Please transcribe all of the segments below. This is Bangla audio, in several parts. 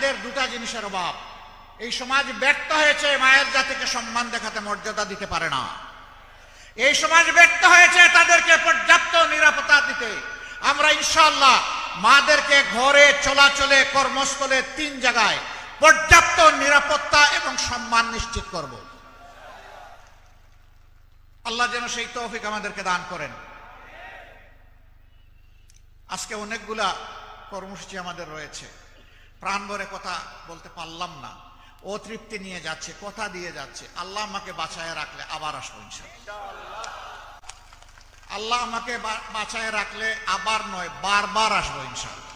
মায়েদের দুটা জিনিসের অভাব। এই সমাজ ব্যর্থ হয়েছে মায়ের জাতিকে সম্মান দেখাতে, মর্যাদা দিতে পারে না। এই সমাজ ব্যর্থ হয়েছে তাদেরকে পর্যাপ্ত নিরাপত্তা দিতে। আমরা ইনশাআল্লাহ মাদেরকে ঘরে, চলাচলে, কর্মস্থলে, 3 জায়গায় পর্যাপ্ত নিরাপত্তা এবং সম্মান নিশ্চিত করব। আল্লাহ যেন সেই তৌফিক আমাদেরকে দান করেন। আজকে অনেকগুলা কর্মসূচি আমাদের রয়েছে, প্রাণ ভরে কথা বলতে পারলাম না, অতৃপ্তি নিয়ে যাচ্ছে, কথা দিয়ে যাচ্ছে। আল্লাহ আমাকে বাঁচায় রাখলে আবার আসবো ইনশাআল্লাহ। আল্লাহ আমাকে বাঁচায় রাখলে আবার নয়, বারবার আসবো ইনশাআল্লাহ।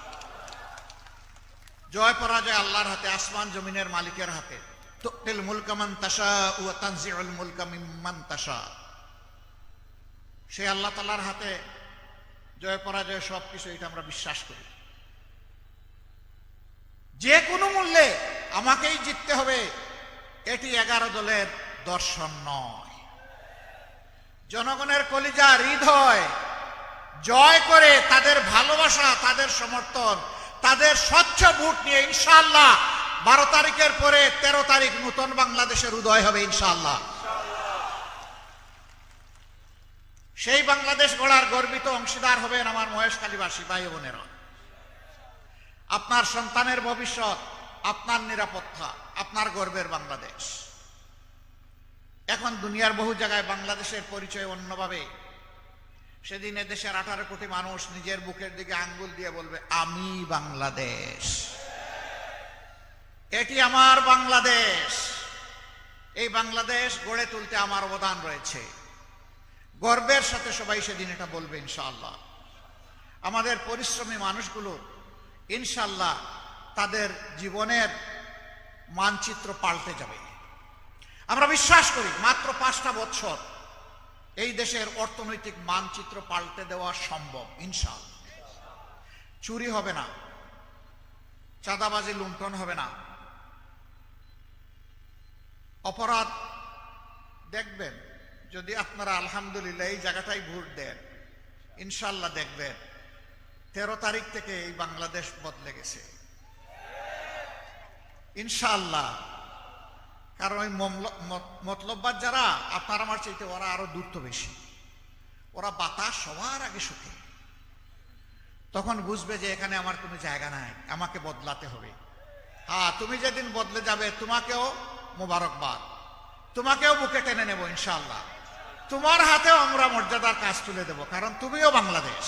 জয় পরাজয় আল্লাহর হাতে, আসমান জমিনের মালিকের হাতে। তুতিল মুলকা মান তাশা ওয়া তানজিউল মুলকা মিম্মান তাশা। সেই আল্লাহ তাআলার হাতে জয় পরাজয় সবকিছু, এটা আমরা বিশ্বাস করি। যে কোনো মূল্যে আমাকেই জিততে হবে, এটি 11 দলের দর্শন নয়। জনগণের কলিজা, হৃদয় জয় করে তাদের ভালোবাসা, তাদের সমর্থন, তাদের স্বচ্ছ ভোট নিয়ে ইনশাআল্লাহ 12 তারিখের পরে 13 তারিখ নতুন বাংলাদেশের উদয় হবে ইনশাআল্লাহ। সেই বাংলাদেশ গড়ার গর্বিত অংশীদার হবেন আমার মহেশখালীবাসী ভাই বোনেরা। আপনার সন্তানের ভবিষ্যৎ, আপনার নিরাপত্তা, আপনার গর্বের বাংলাদেশ। এখন দুনিয়ার বহু জায়গায় বাংলাদেশের পরিচয় অন্যভাবে। সেদিন দেশের 18 কোটি মানুষ নিজের বুকের দিকে আঙ্গুল দিয়ে বলবে, আমি বাংলাদেশ, এটি আমার বাংলাদেশ। এই বাংলাদেশ গড়ে তুলতে আমার অবদান রয়েছে। গর্বের সাথে সবাই সেদিন এটা বলবে ইনশাআল্লাহ। আমাদের পরিশ্রমী মানুষগুলো ইনশাআল্লাহ তাদের জীবনের মানচিত্র পাল্টে যাবে। আমরা বিশ্বাস করি মাত্র 5টা বছর এই দেশের অর্থনৈতিক মানচিত্র পাল্টে দেওয়া সম্ভব ইনশাআল্লাহ। চুরি হবে না, চাঁদাবাজি, লুণ্ঠন হবে না। অপরাধ দেখবেন, যদি আপনারা আলহামদুলিল্লাহ এই জায়গাটাই ভোট দেন, ইনশাআল্লাহ দেখবেন 13 তারিখ থেকে এই বাংলাদেশ বদলে গেছে ইনশাআল্লাহ। কারণ ওই মতলববাদ যারা, আপনার আমার চাইতে ওরা আরো দূরত্ব বেশি। ওরা বাতাস সবার আগে শুকে, তখন বুঝবে যে এখানে আমার কোনো জায়গা নাই, আমাকে বদলাতে হবে। হ্যাঁ, তুমি যেদিন বদলে যাবে তোমাকেও মোবারকবাদ, তোমাকেও বুকে টেনে নেব ইনশাআল্লাহ। তোমার হাতেও আমরা মর্যাদার কাজ তুলে দেব, কারণ তুমিও বাংলাদেশ।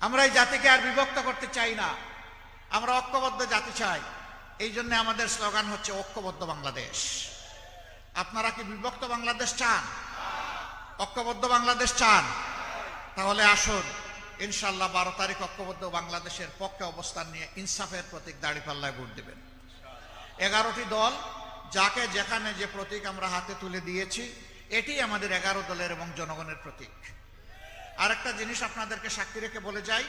আমরা এই জাতিকে আর বিভক্ত করতে চাই না, আমরা ঐক্যবদ্ধ জাতি চাই। এই জন্য আমাদের স্লোগান হচ্ছে ঐক্যবদ্ধ বাংলাদেশ। আপনারা কি বিভক্ত বাংলাদেশ চান? ঐক্যবদ্ধ বাংলাদেশ চান? তাহলে আসুন ইনশাআল্লাহ 12 তারিখ ঐক্যবদ্ধ বাংলাদেশের পক্ষে অবস্থান নিয়ে ইনসাফের প্রতীক দাঁড়িপাল্লায় ভোট দেবেন। 11টি দল, যাকে যেখানে যে প্রতীক আমরা হাতে তুলে দিয়েছি, এটি আমাদের 11 দলের এবং জনগণের প্রতীক। আরেকটা জিনিস আপনাদেরকে সাক্ষী রেখে বলে যাই,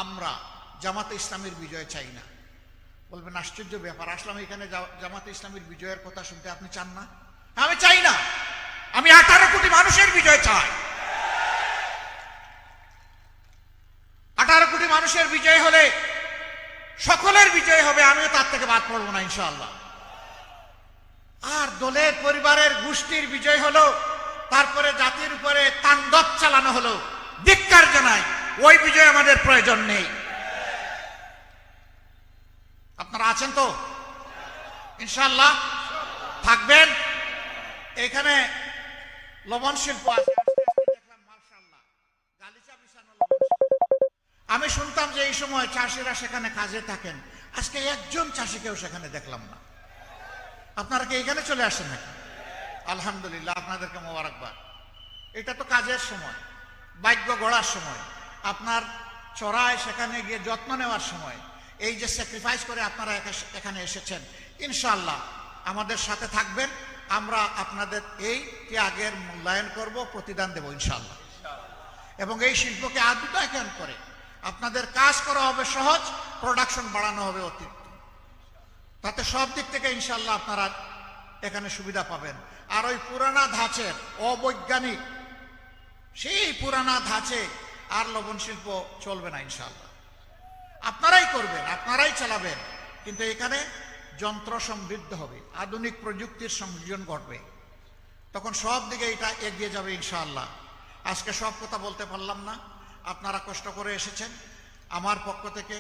আমরা জামাতে ইসলামীর বিজয় চাই না। বলবেন আশ্চর্য ব্যাপার, আসলাম এখানে জামাতে ইসলামীর বিজয়ের কথা শুনতে, আপনি চান না? আমি চাই না, আমি 18 কোটি মানুষের বিজয় চাই। 18 কোটি মানুষের বিজয় হলে সকলের বিজয় হবে, আমিও তার থেকে বাদ পড়বো না ইনশাআল্লাহ। আর দলের, পরিবারের, গোষ্ঠীর বিজয় হলো, তারপরে জাতির উপরে তাণ্ডব চালানো হলো, ধিক্কার জানাই, ওই বিজয় আমাদের প্রয়োজন নেই। আপনারা আছেন তো ইনশাআল্লাহ? থাকবেন? এখানে লবণ শিল্প আছে, দেখলাম মাশাআল্লাহ, গালিচা বিছানো লবণ শিল্প। আমি শুনতাম যে এই সময় চাষিরা সেখানে কাজে থাকেন, আজকে একজন চাষিকেও সেখানে দেখলাম না। আপনারা কি এখানে চলে আসেন নাকি? আলহামদুলিল্লাহ, আপনাদেরকে মোবারকবাদ। এটা তো কাজের সময়, ভাগ্য গড়ার সময়, আপনার চড়ায় সেখানে গিয়ে যত্ন নেওয়ার সময়। এই যে স্যাক্রিফাইস করে আপনারা এখানে এসেছেন, ইনশাআল্লাহ আমাদের সাথে থাকবেন। আমরা আপনাদের এই ত্যাগের মূল্যায়ন করব, প্রতিদান দেব ইনশাআল্লাহ। এবং এই শিল্পকে আধুনিকায়ন করে আপনাদের কাজ করা হবে সহজ, প্রোডাকশন বাড়ানো হবে অতিরিক্ত। তাতে সব দিক থেকে ইনশাআল্লাহ আপনারা এখানে সুবিধা পাবেন। আর ওই পুরানা ধাঁচের অবৈজ্ঞানিক, সেই পুরানা ধাঁচে আর লবণ শিল্প চলবে না ইনশাআল্লাহ। আপনারাই করবেন, আপনারাই চালাবেন, কিন্তু এখানে যন্ত্র সমৃদ্ধ হবে, আধুনিক প্রযুক্তির সংযোজন ঘটবে, তখন সব দিকে এটা এগিয়ে যাবে ইনশাআল্লাহ। আজকে সব কথা বলতে পারলাম না, আপনারা কষ্ট করে এসেছেন। আমার পক্ষ থেকে,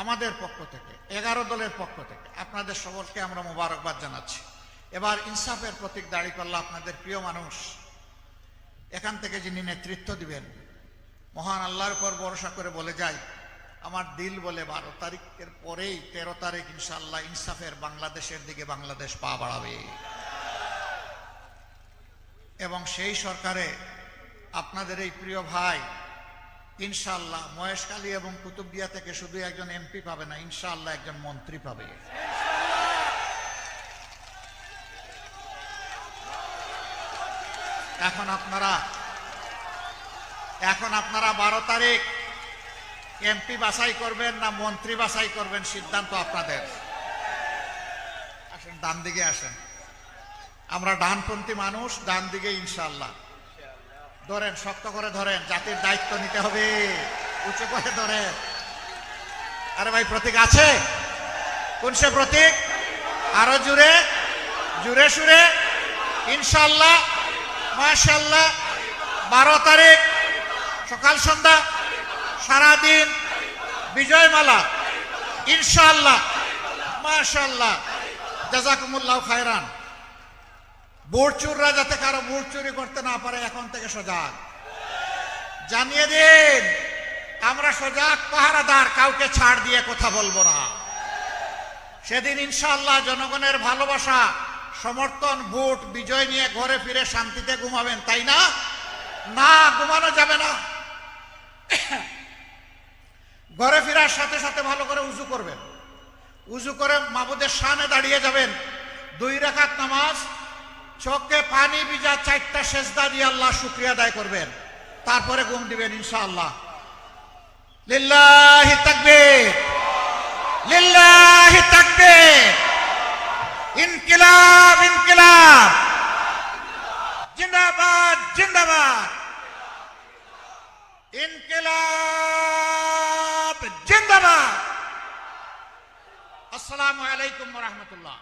আমাদের পক্ষ থেকে, 11 দলের পক্ষ থেকে আপনাদের সকলকে আমরা মোবারকবাদ জানাচ্ছি। এবার ইনসাফের প্রতীক দাঁড়িপাল্লা, আপনাদের প্রিয় মানুষ, এখান থেকে যিনি নেতৃত্ব দিবেন, মহান আল্লাহর উপর ভরসা করে বলে যাই, আমার দিল বলে 12 তারিখের পরেই 13 তারিখ ইনশাআল্লাহ ইনসাফের বাংলাদেশের দিকে বাংলাদেশ পা বাড়াবে, এবং সেই সরকারে আপনাদের এই প্রিয় ভাই ইনশাআল্লাহ মহেশখালী এবং কুতুবদিয়া থেকে শুধু একজন এমপি পাবে না, ইনশাআল্লাহ একজন মন্ত্রী পাবে। এখন আপনারা 12 তারিখ এমপি বাছাই করবেন না মন্ত্রী বাছাই করবেন, সিদ্ধান্ত আপনাদের। আসেন, ডান দিকে আসেন, আমরা ডানপন্থী মানুষ, ডান দিকে ইনশাআল্লাহ। ধরেন, শক্ত করে ধরেন, জাতির দায়িত্ব নিতে হবে, উঁচু করে ধরেন। আরে ভাই, প্রতীক আছে? কোন সে প্রতীক? আরো জুড়ে, জুড়ে সুরে ইনশাআল্লাহ, মাশাআল্লাহ। 12 তারিখ সকাল সন্ধ্যা সারাদিন বিজয়মালা ইনশাআল্লাহ, মাশাআল্লাহ, জাযাকুমুল্লাহ খায়রান। ভোট চোররা যাতে কারো ভোট চুরি করতে না পারে, এখন থেকে সজাগ। জানিয়ে দিন, আমরা সজাগ পাহারাদার, কাউকে ছাড় দিয়ে কথা বলবো না। সেদিন ইনশাআল্লাহ জনগণের ভালোবাসা, সমর্থন, ভোট, বিজয় নিয়ে ঘরে ফিরে শান্তিতে ঘুমাবেন, তাই না? না, ঘুমানো যাবে না। ঘরে ফেরার সাথে সাথে ভালো করে উজু করবেন, উজু করে মাবুদের সামনে দাঁড়িয়ে যাবেন, 2 রাকাত নামাজ, চোখে পানি ভিজা 4টা সেজদা দিয়ে আল্লাহ শুকরিয়া আদায় করবেন, তারপরে ঘুম দিবেন ইনশাআল্লাহ। লিল্লাহি তাকবীর, লিল্লাহি তাকবীর, ইনকিলাব, ইনকিলাব, জিন্দাবাদ, জিন্দাবাদ, ইনকিলাব জিন্দাবাদ। আসসালামু আলাইকুম ওয়া রাহমাতুল্লাহ।